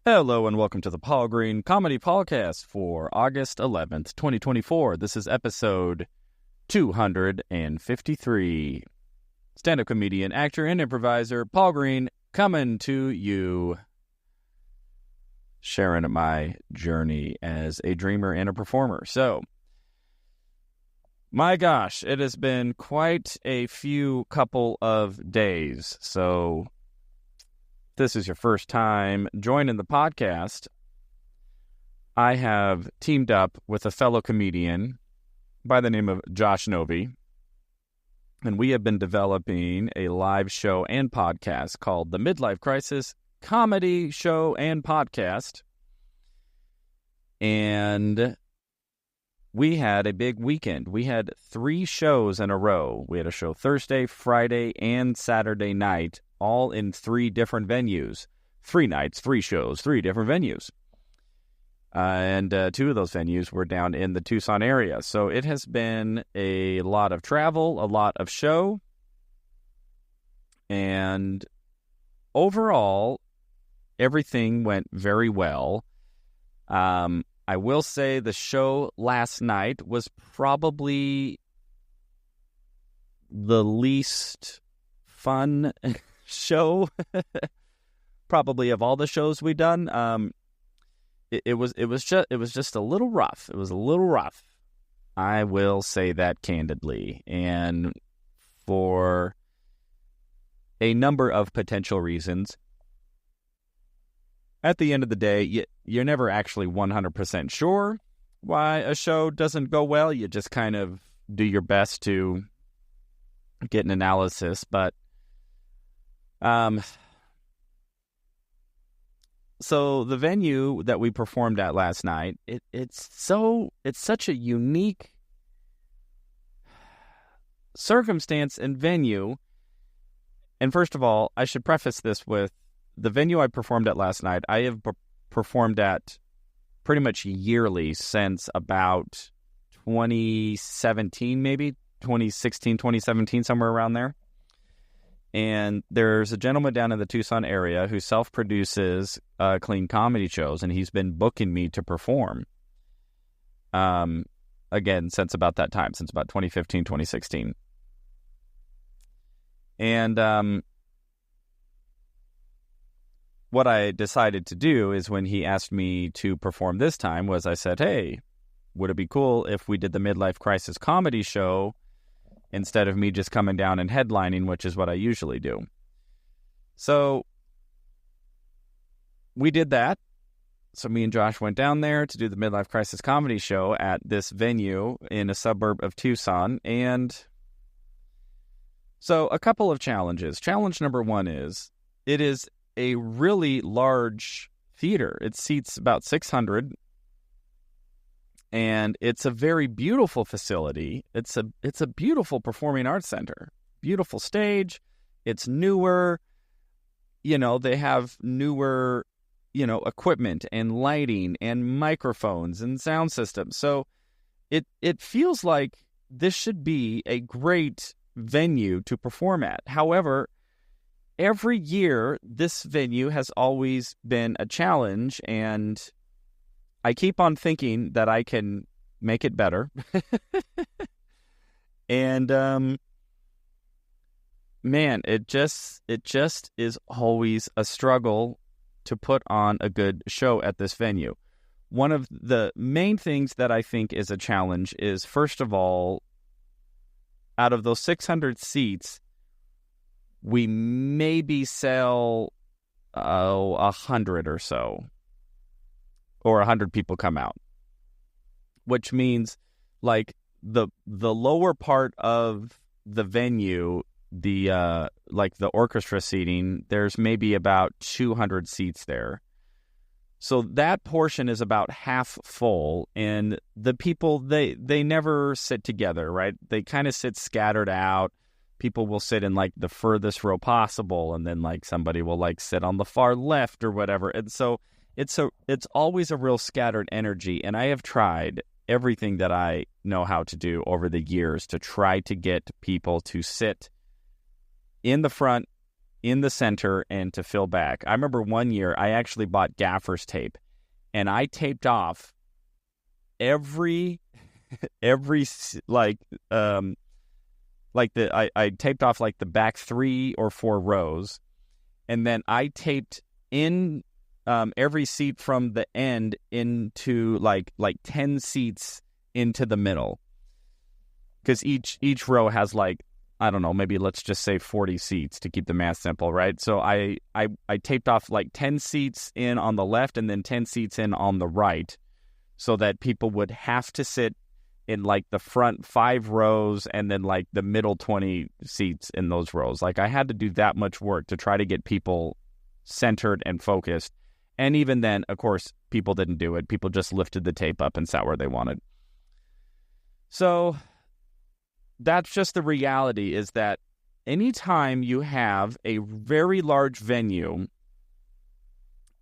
Hello and welcome to the Paul Green Comedy PaulCast for August 11th, 2024. This is episode 253. Stand-up comedian, actor, and improviser Paul Green coming to you, sharing my journey as a dreamer and a performer. So, my gosh, it has been quite a few couple of days. So, this is your first time joining the podcast, I have teamed up with a fellow comedian by the name of Josh Novi, and we have been developing a live show and podcast called the Midlife Crisis Comedy Show and Podcast. And we had a big weekend. We had 3 shows in a row. We had a show Thursday, Friday, and Saturday night, all in 3 different venues. 3 nights, 3 shows, 3 different venues. And 2 of those venues were down in the Tucson area. So it has been a lot of travel, a lot of show. And overall, everything went very well. I will say the show last night was probably the least fun show, probably of all the shows we've done. It was just a little rough. It was a little rough. I will say that candidly, and for a number of potential reasons. At the end of the day, you're never actually 100% sure why a show doesn't go well. You just kind of do your best to get an analysis. But so the venue that we performed at last night, it's such a unique circumstance and venue. And first of all, I should preface this with the venue I performed at last night. I have performed at pretty much yearly since about 2017, maybe 2016, 2017, somewhere around there. And there's a gentleman down in the Tucson area who self-produces clean comedy shows, and he's been booking me to perform. Again, since about that time, since about 2015, 2016. And what I decided to do is when he asked me to perform this time was I said, hey, would it be cool if we did the Midlife Crisis Comedy Show instead of me just coming down and headlining, which is what I usually do. So we did that. So me and Josh went down there to do the Midlife Crisis Comedy Show at this venue in a suburb of Tucson. And so a couple of challenges. Challenge number 1 is it is a really large theater. It seats about 600. And it's a very beautiful facility. It's a beautiful performing arts center. Beautiful stage. It's newer. They have newer, equipment and lighting and microphones and sound systems. So it feels like this should be a great venue to perform at. However, every year this venue has always been a challenge, and I keep on thinking that I can make it better. And, man, it just is always a struggle to put on a good show at this venue. One of the main things that I think is a challenge is, first of all, out of those 600 seats, we maybe sell 100 or so. Or 100 people come out, which means like the lower part of the venue, the orchestra seating, there's maybe about 200 seats there. So that portion is about half full, and the people, they never sit together, right? They kind of sit scattered out. People will sit in like the furthest row possible, and then like somebody will like sit on the far left or whatever. And so it's always a real scattered energy, and I have tried everything that I know how to do over the years to try to get people to sit in the front in the center and to fill back. I remember one year I actually bought gaffer's tape, and I taped off every I taped off like the back 3 or 4 rows, and then I taped in every seat from the end into like 10 seats into the middle, because each row has like, I don't know, maybe let's just say 40 seats to keep the math simple, right? So I taped off like 10 seats in on the left and then 10 seats in on the right, so that people would have to sit in like the front 5 rows and then like the middle 20 seats in those rows. Like I had to do that much work to try to get people centered and focused. And even then, of course, people didn't do it. People just lifted the tape up and sat where they wanted. So that's just the reality, is that anytime you have a very large venue,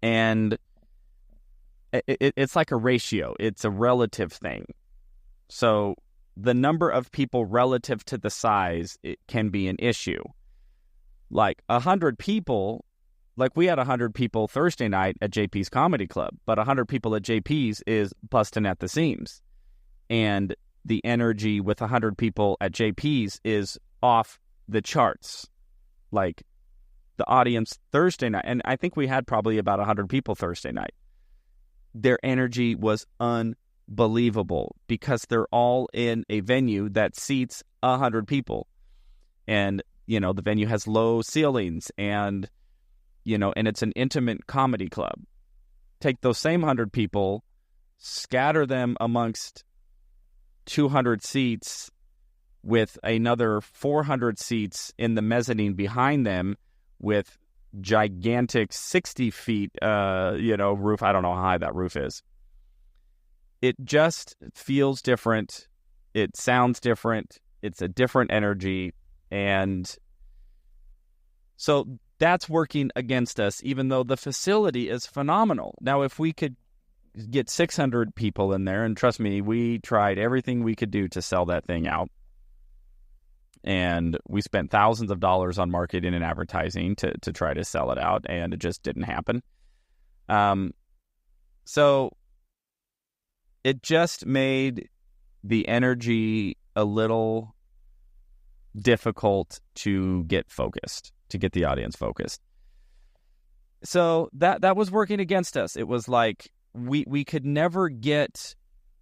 and it's like a ratio, it's a relative thing. So the number of people relative to the size, it can be an issue. Like 100 people, like we had 100 people Thursday night at JP's Comedy Club, but 100 people at JP's is busting at the seams. And the energy with 100 people at JP's is off the charts. Like the audience Thursday night, and I think we had probably about 100 people Thursday night. Their energy was unbelievable because they're all in a venue that seats 100 people. And, the venue has low ceilings and, and it's an intimate comedy club. Take those same 100 people, scatter them amongst 200 seats with another 400 seats in the mezzanine behind them with gigantic 60 feet, roof. I don't know how high that roof is. It just feels different. It sounds different. It's a different energy. And so that's working against us, even though the facility is phenomenal. Now, if we could get 600 people in there, and trust me, we tried everything we could do to sell that thing out. And we spent thousands of dollars on marketing and advertising to try to sell it out, and it just didn't happen. So it just made the energy a little difficult to get focused, to get the audience focused. So that was working against us. It was like we could never get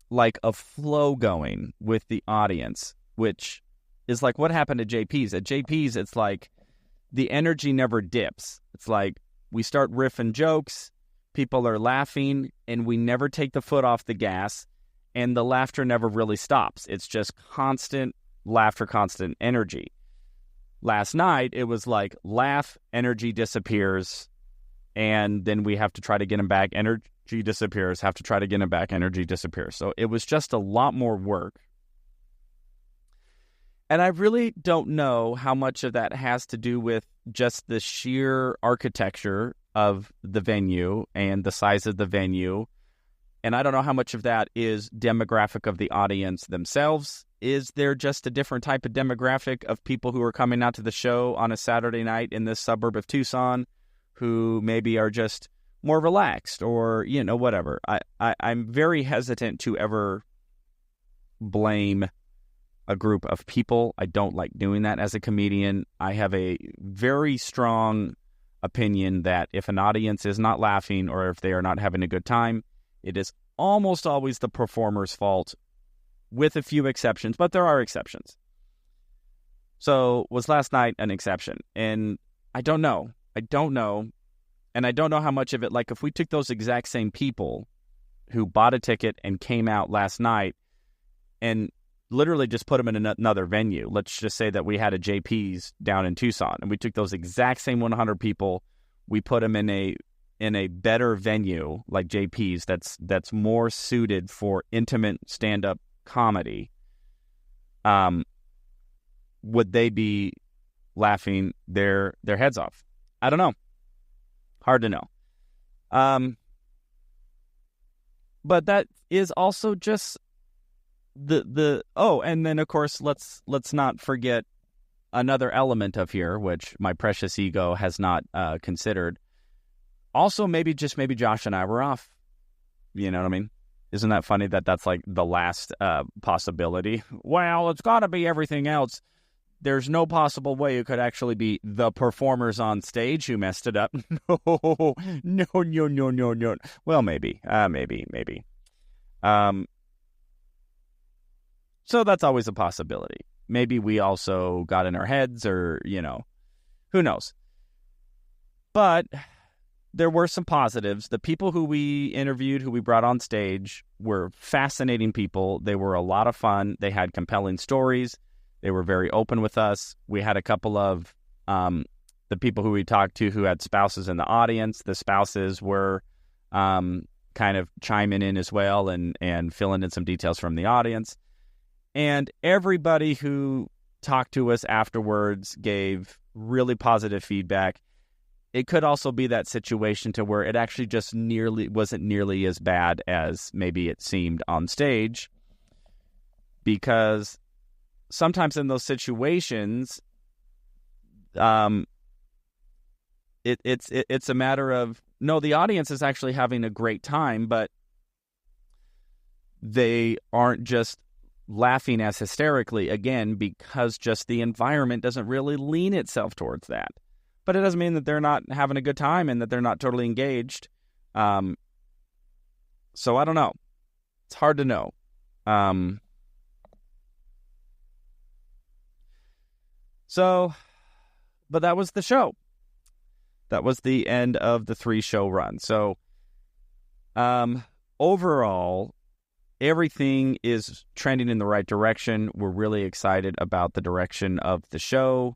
like a flow going with the audience, which is like what happened at JP's. At JP's, it's like the energy never dips. It's like we start riffing jokes, people are laughing, and we never take the foot off the gas, and the laughter never really stops. It's just constant laughter, constant energy. Last night, it was like laugh, energy disappears, and then we have to try to get them back. Energy disappears, have to try to get them back, energy disappears. So it was just a lot more work. And I really don't know how much of that has to do with just the sheer architecture of the venue and the size of the venue. And I don't know how much of that is demographic of the audience themselves. Is there just a different type of demographic of people who are coming out to the show on a Saturday night in this suburb of Tucson who maybe are just more relaxed or, whatever. I'm very hesitant to ever blame a group of people. I don't like doing that as a comedian. I have a very strong opinion that if an audience is not laughing or if they are not having a good time, it is almost always the performer's fault, with a few exceptions, but there are exceptions. So was last night an exception? And I don't know. And I don't know how much of it, like if we took those exact same people who bought a ticket and came out last night and literally just put them in another venue. Let's just say that we had a JP's down in Tucson, and we took those exact same 100 people, we put them in a better venue like JP's that's more suited for intimate stand-up comedy. Would they be laughing their heads off? I don't know. Hard to know. But that is also just and then of course let's not forget another element of here, which my precious ego has not considered. Also, maybe Josh and I were off. You know what I mean? Isn't that funny that that's like the last possibility? Well, it's got to be everything else. There's no possible way it could actually be the performers on stage who messed it up. No. Well, maybe. So that's always a possibility. Maybe we also got in our heads or, who knows. But there were some positives. The people who we interviewed, who we brought on stage, were fascinating people. They were a lot of fun. They had compelling stories. They were very open with us. We had a couple of the people who we talked to who had spouses in the audience. The spouses were kind of chiming in as well and filling in some details from the audience. And everybody who talked to us afterwards gave really positive feedback. It could also be that situation to where it actually just wasn't nearly as bad as maybe it seemed on stage, because sometimes in those situations, it's a matter of, no, the audience is actually having a great time, but they aren't just laughing as hysterically, again, because just the environment doesn't really lean itself towards that. But it doesn't mean that they're not having a good time and that they're not totally engaged. So I don't know. It's hard to know. But that was the show. That was the end of the 3-show run. So overall, everything is trending in the right direction. We're really excited about the direction of the show.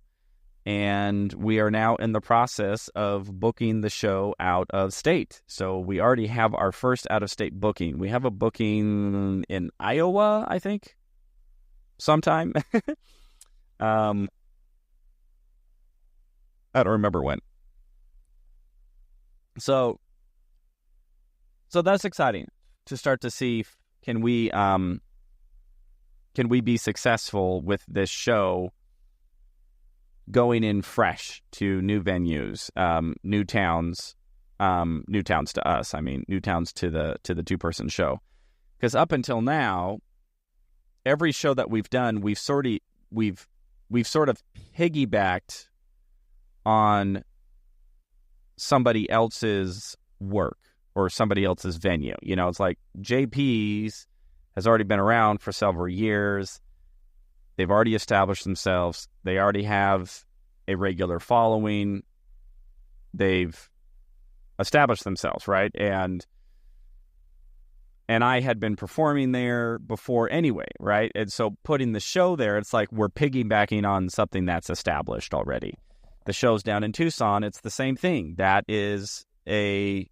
And we are now in the process of booking the show out of state. So we already have our first out-of-state booking. We have a booking in Iowa, I think, sometime. I don't remember when. So that's exciting to start to see, can we be successful with this show going in fresh to new venues, new towns to us. I mean, new towns to the 2-person show. Because up until now, every show that we've done, we've sort of piggybacked on somebody else's work or somebody else's venue. It's like JP's has already been around for several years. They've already established themselves. They already have a regular following. They've established themselves, right? And I had been performing there before anyway, right? And so putting the show there, it's like we're piggybacking on something that's established already. The show's down in Tucson. It's the same thing. That is a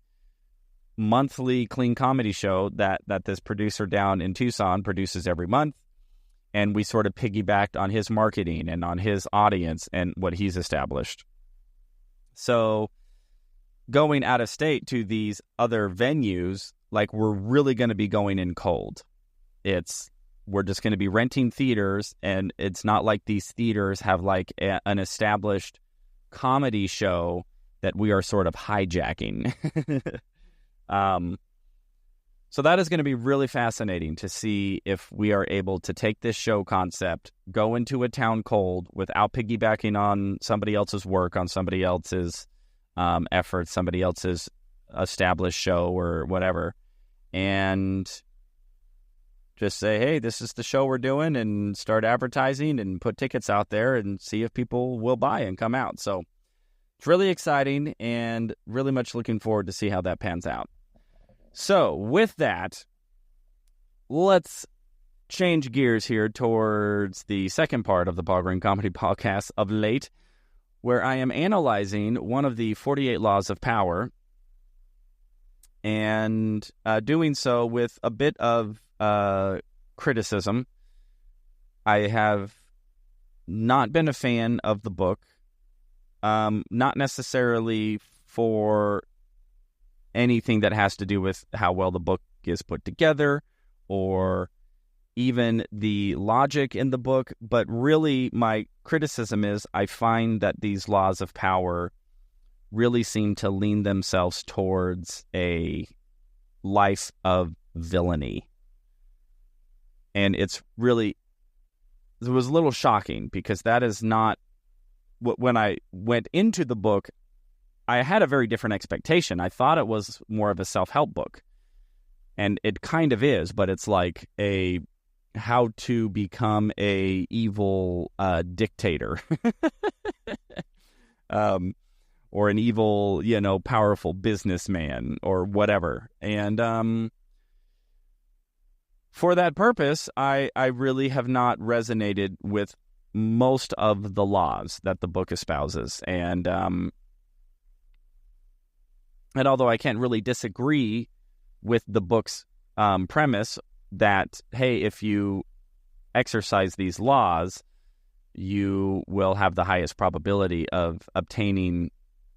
monthly clean comedy show that this producer down in Tucson produces every month. And we sort of piggybacked on his marketing and on his audience and what he's established. So going out of state to these other venues, like, we're really going to be going in cold. We're just going to be renting theaters, and it's not like these theaters have like an established comedy show that we are sort of hijacking. So that is going to be really fascinating to see if we are able to take this show concept, go into a town cold without piggybacking on somebody else's work, on somebody else's efforts, somebody else's established show or whatever, and just say, hey, this is the show we're doing, and start advertising and put tickets out there and see if people will buy and come out. So it's really exciting and really much looking forward to see how that pans out. So with that, let's change gears here towards the second part of the Paul Green Comedy Podcast of late, where I am analyzing one of the 48 Laws of Power, and doing so with a bit of criticism. I have not been a fan of the book, not necessarily for anything that has to do with how well the book is put together or even the logic in the book. But really, my criticism is I find that these laws of power really seem to lean themselves towards a life of villainy. And it was a little shocking, because that is not when I went into the book, I had a very different expectation. I thought it was more of a self-help book, and it kind of is, but it's like a how to become a evil dictator, or an evil, powerful businessman or whatever. And for that purpose, I really have not resonated with most of the laws that the book espouses. And although I can't really disagree with the book's premise that, hey, if you exercise these laws, you will have the highest probability of obtaining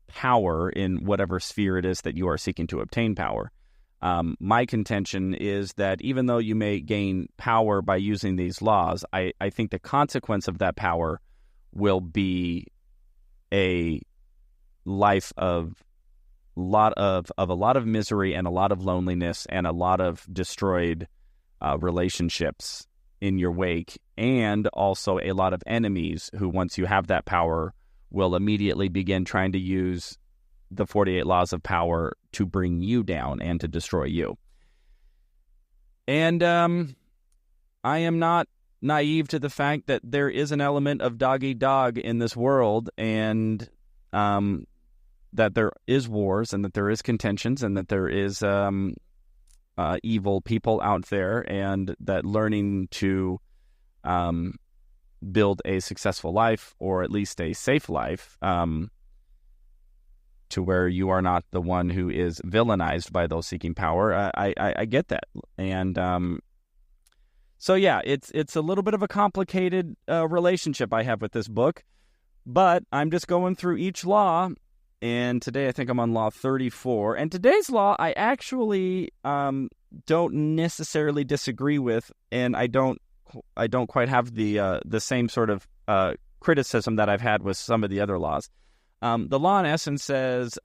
power in whatever sphere it is that you are seeking to obtain power. My contention is that even though you may gain power by using these laws, I think the consequence of that power will be a life of a lot of misery and a lot of loneliness and a lot of destroyed relationships in your wake, and also a lot of enemies who, once you have that power, will immediately begin trying to use the 48 laws of power to bring you down and to destroy you. And I am not naive to the fact that there is an element of dog-eat-dog in this world, and that there is wars, and that there is contentions, and that there is evil people out there, and that learning to build a successful life, or at least a safe life, to where you are not the one who is villainized by those seeking power. I get that. And so, yeah, it's a little bit of a complicated relationship I have with this book, but I'm just going through each law. And today I think I'm on law 34. And today's law I actually don't necessarily disagree with, and I don't quite have the same sort of criticism that I've had with some of the other laws. The law, in essence, says,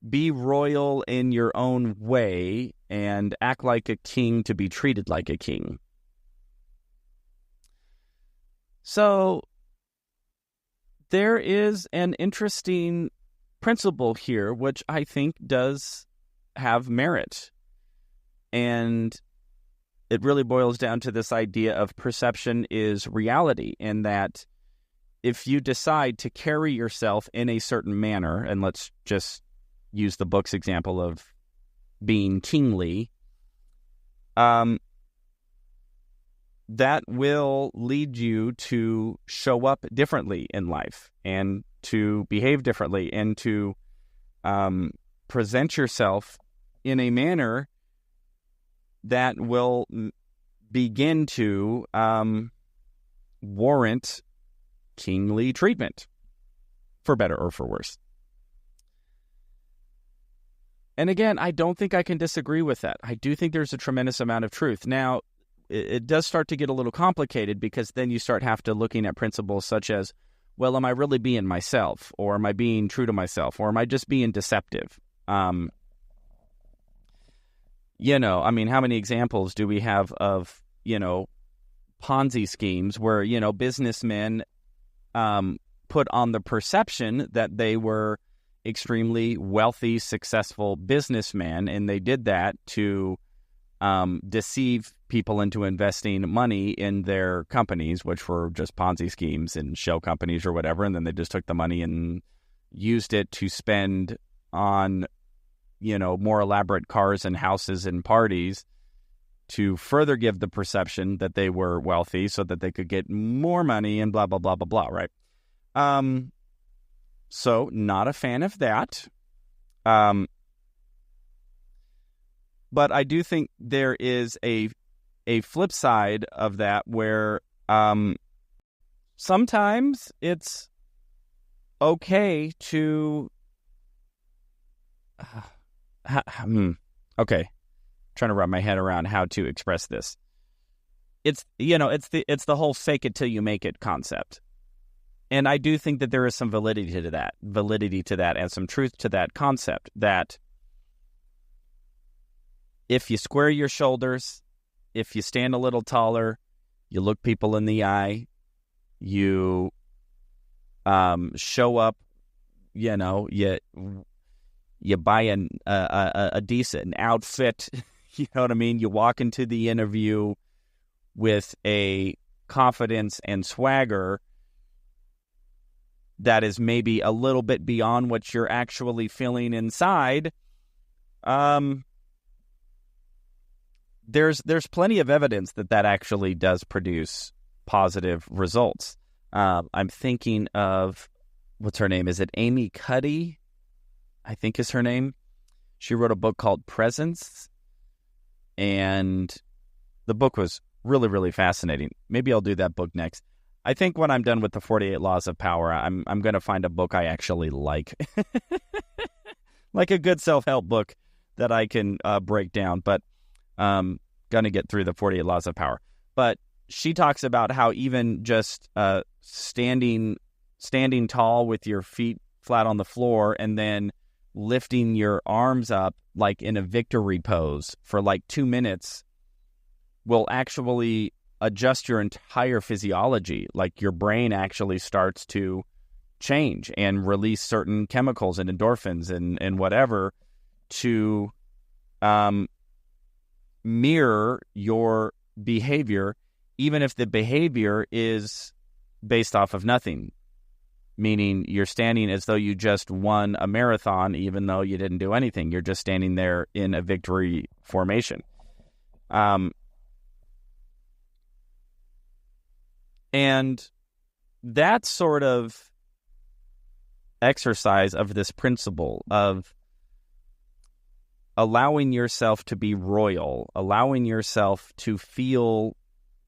be royal in your own way and act like a king to be treated like a king. So there is an interesting principle here, which I think does have merit. And it really boils down to this idea of perception is reality, and that if you decide to carry yourself in a certain manner, and let's just use the book's example of being kingly, that will lead you to show up differently in life, and to behave differently, and to present yourself in a manner that will begin to warrant kingly treatment, for better or for worse. And again, I don't think I can disagree with that. I do think there's a tremendous amount of truth. Now, it does start to get a little complicated, because then you start have to looking at principles such as, well, am I really being myself, or am I being true to myself, or am I just being deceptive? How many examples do we have of, Ponzi schemes where, businessmen put on the perception that they were extremely wealthy, successful businessmen, and they did that to deceive people into investing money in their companies, which were just Ponzi schemes and shell companies or whatever, and then they just took the money and used it to spend on, more elaborate cars and houses and parties to further give the perception that they were wealthy so that they could get more money and blah, blah, blah, blah, blah, right? So not a fan of that. But I do think there is a flip side of that where sometimes it's okay to... Okay. Trying to wrap my head around how to express this. it's the whole fake it till you make it concept. And I do think that there is some validity to that and some truth to that concept, that if you square your shoulders, if you stand a little taller, you look people in the eye, you show up, you buy a decent outfit, you know what I mean? You walk into the interview with a confidence and swagger that is maybe a little bit beyond what you're actually feeling inside. There's plenty of evidence that actually does produce positive results. I'm thinking of, what's her name? Is it Amy Cuddy? I think is her name. She wrote a book called Presence, and the book was really, really fascinating. Maybe I'll do that book next. I think when I'm done with the 48 Laws of Power, I'm going to find a book I actually like. Like a good self-help book that I can break down. But going to get through the 48 Laws of Power. But she talks about how even just standing tall with your feet flat on the floor and then lifting your arms up like in a victory pose for like 2 minutes will actually adjust your entire physiology. Like your brain actually starts to change and release certain chemicals and endorphins and whatever to mirror your behavior, even if the behavior is based off of nothing. Meaning you're standing as though you just won a marathon, even though you didn't do anything. You're just standing there in a victory formation. And that sort of exercise of this principle of allowing yourself to be royal, allowing yourself to feel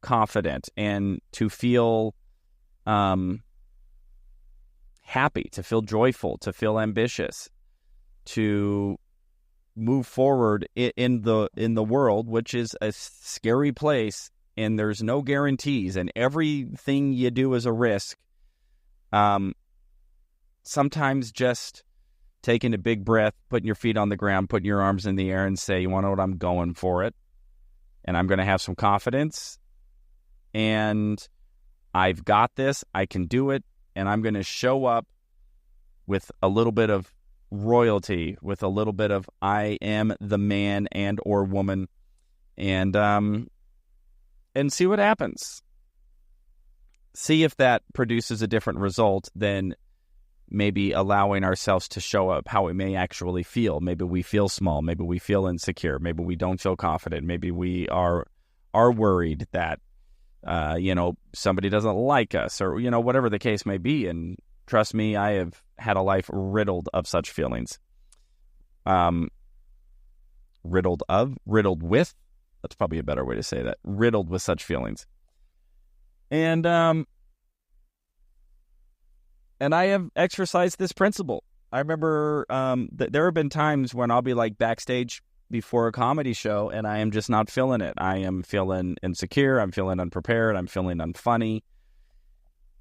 confident and to feel happy, to feel joyful, to feel ambitious, to move forward in the world, which is a scary place, and there's no guarantees, and everything you do is a risk. Sometimes just taking a big breath, putting your feet on the ground, putting your arms in the air and say, you want to know what, I'm going for it, and I'm going to have some confidence, and I've got this, I can do it, and I'm going to show up with a little bit of royalty, with a little bit of I am the man and or woman, and see what happens. See if that produces a different result than maybe allowing ourselves to show up how we may actually feel. Maybe we feel small. Maybe we feel insecure. Maybe we don't feel confident. Maybe we are worried that somebody doesn't like us, or whatever the case may be. And trust me, I have had a life riddled of such feelings. Riddled with. That's probably a better way to say that. Riddled with such feelings. And I have exercised this principle. I remember that there have been times when I'll be like backstage before a comedy show and I am just not feeling it. I am feeling insecure. I'm feeling unprepared. I'm feeling unfunny.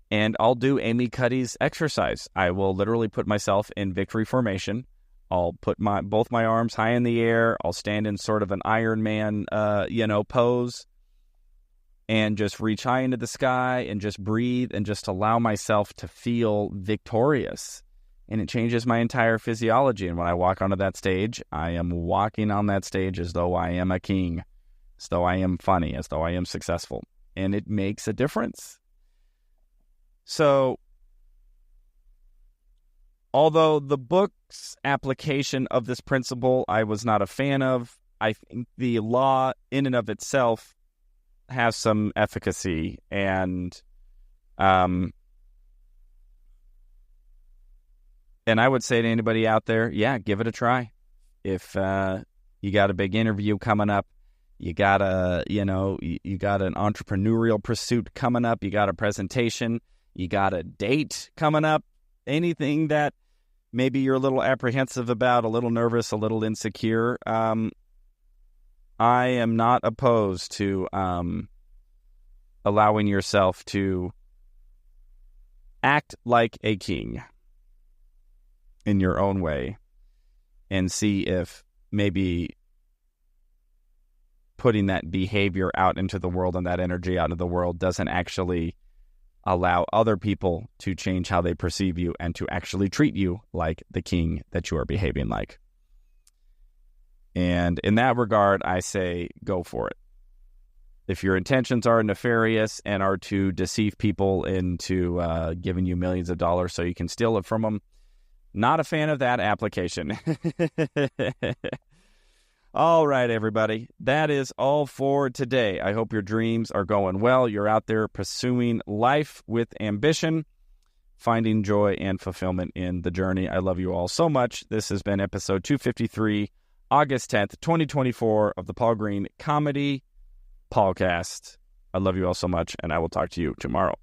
And I'll do Amy Cuddy's exercise. I will literally put myself in victory formation. I'll put both my arms high in the air. I'll stand in sort of an Iron Man, pose, and just reach high into the sky and just breathe and just allow myself to feel victorious. And it changes my entire physiology. And when I walk onto that stage, I am walking on that stage as though I am a king, as though I am funny, as though I am successful. And it makes a difference. So, although the book's application of this principle I was not a fan of, I think the law in and of itself has some efficacy. And I would say to anybody out there, yeah, give it a try. If you got a big interview coming up, you got you got an entrepreneurial pursuit coming up, you got a presentation, you got a date coming up, anything that maybe you're a little apprehensive about, a little nervous, a little insecure, I am not opposed to allowing yourself to act like a king in your own way and see if maybe putting that behavior out into the world and that energy out into the world doesn't actually allow other people to change how they perceive you and to actually treat you like the king that you are behaving like. And in that regard, I say go for it. If your intentions are nefarious and are to deceive people into giving you millions of dollars so you can steal it from them, not a fan of that application. All right, everybody. That is all for today. I hope your dreams are going well. You're out there pursuing life with ambition, finding joy and fulfillment in the journey. I love you all so much. This has been episode 253, August 10th, 2024 of the Paul Green Comedy PaulCast. I love you all so much, and I will talk to you tomorrow.